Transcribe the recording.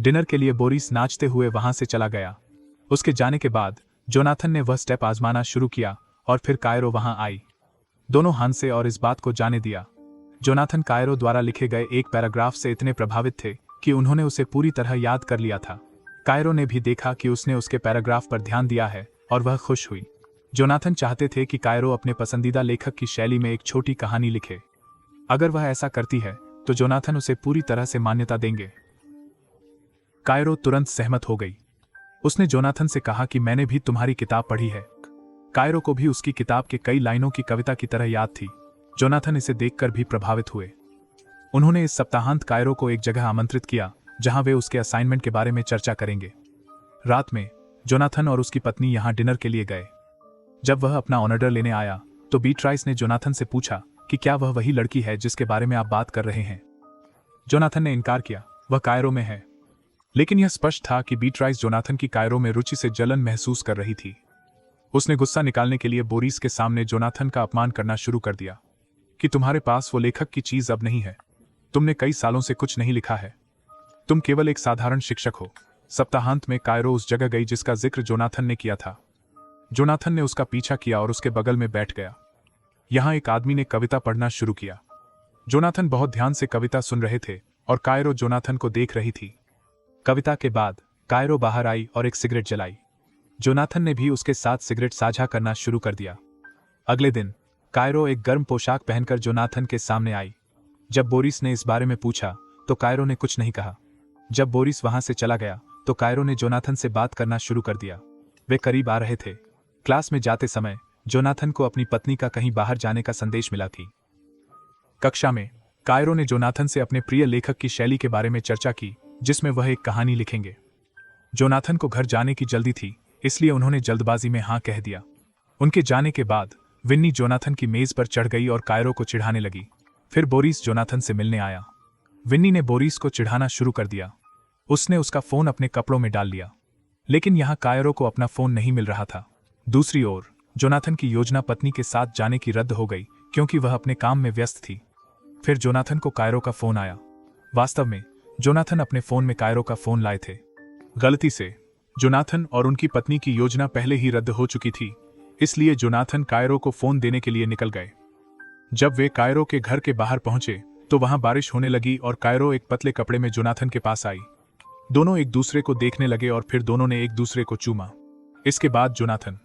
Dinner के लिए Boris नाचते हुए वहां से चला गया। उसके जाने के बाद जोनाथन ने वह स्टेप आजमाना शुरू किया और फिर कायरो वहां आई। दोनों हंसे और इस बात को जाने दिया। जोनाथन कायरो द्वारा लिखे गए एक पैराग्राफ से इतने प्रभावित थे कि उन्होंने उसे पूरी तरह याद कर लिया था। कायरो ने भी देखा कि उसने उसके पैराग्राफ पर ध्यान दिया है और वह खुश हुई। जोनाथन चाहते थे कि कायरो अपने पसंदीदा लेखक की शैली में एक छोटी कहानी लिखे। अगर वह ऐसा करती है तो जोनाथन उसे पूरी तरह से मान्यता देंगे। कायरो तुरंत सहमत हो गई। उसने जोनाथन से कहा कि मैंने भी तुम्हारी किताब पढ़ी है। कायरो को भी उसकी किताब के कई लाइनों की कविता की तरह याद थी। जोनाथन इसे देखकर भी प्रभावित हुए। उन्होंने इस सप्ताहांत कायरो को एक जगह आमंत्रित किया जहां वे उसके असाइनमेंट के बारे में चर्चा करेंगे। रात में जोनाथन और उसकी पत्नी यहां डिनर के लिए गए। जब वह अपना ऑर्डर लेने आया तो बीट्राइस ने जोनाथन से पूछा कि क्या वह वही लड़की है जिसके बारे में आप बात कर रहे हैं। जोनाथन ने इनकार किया, वह कायरो में है। लेकिन यह स्पष्ट था कि बीट्राइस जोनाथन की कायरो में रुचि से जलन महसूस कर रही थी। उसने गुस्सा निकालने के लिए बोरिस के सामने जोनाथन का अपमान करना शुरू कर दिया कि तुम्हारे पास वो लेखक की चीज अब नहीं है। तुमने कई सालों से कुछ नहीं लिखा है। तुम केवल एक साधारण शिक्षक हो। सप्ताहांत में कायरो उस जगह गई जिसका जिक्र जोनाथन ने किया था। जोनाथन ने उसका पीछा किया और उसके बगल में बैठ गया। यहां एक आदमी ने कविता पढ़ना शुरू किया। जोनाथन बहुत ध्यान से कविता सुन रहे थे और कायरो जोनाथन को देख रही थी। कविता के बाद कायरो बाहर आई और एक सिगरेट जलाई। जोनाथन ने भी उसके साथ सिगरेट साझा करना शुरू कर दिया। अगले दिन कायरो एक गर्म पोशाक पहनकर जोनाथन के सामने आई। जब बोरिस ने इस बारे में पूछा तो कायरो ने कुछ नहीं कहा। जब बोरिस वहां से चला गया तो कायरो ने जोनाथन से बात करना शुरू कर दिया। वे करीब आ रहे थे। क्लास में जाते समय जोनाथन को अपनी पत्नी का कहीं बाहर जाने का संदेश मिला थी। कक्षा में कायरो ने जोनाथन से अपने प्रिय लेखक की शैली के बारे में चर्चा की जिसमें वह एक कहानी लिखेंगे। जोनाथन को घर जाने की जल्दी थी, इसलिए उन्होंने जल्दबाजी में हाँ कह दिया। उनके जाने के बाद विन्नी जोनाथन की मेज पर चढ़ गई और कायरो को चिढ़ाने लगी। फिर बोरिस जोनाथन से मिलने आया। विन्नी ने बोरिस को चिढ़ाना शुरू कर दिया। उसने उसका फोन अपने कपड़ों में डाल लिया। लेकिन यहां कायरो को अपना फोन नहीं मिल रहा था। दूसरी ओर जोनाथन की योजना पत्नी के साथ जाने की रद्द हो गई क्योंकि वह अपने काम में व्यस्त थी। फिर जोनाथन को कायरो का फोन आया। वास्तव में जोनाथन अपने फोन में कायरो का फोन लाए थे। गलती से जोनाथन और उनकी पत्नी की योजना पहले ही रद्द हो चुकी थी, इसलिए जोनाथन कायरो को फोन देने के लिए निकल गए। जब वे कायरो के घर के बाहर पहुंचे तो वहां बारिश होने लगी और कायरो एक पतले कपड़े में जोनाथन के पास आई। दोनों एक दूसरे को देखने लगे और फिर दोनों ने एक दूसरे को चूमा। इसके बाद जोनाथन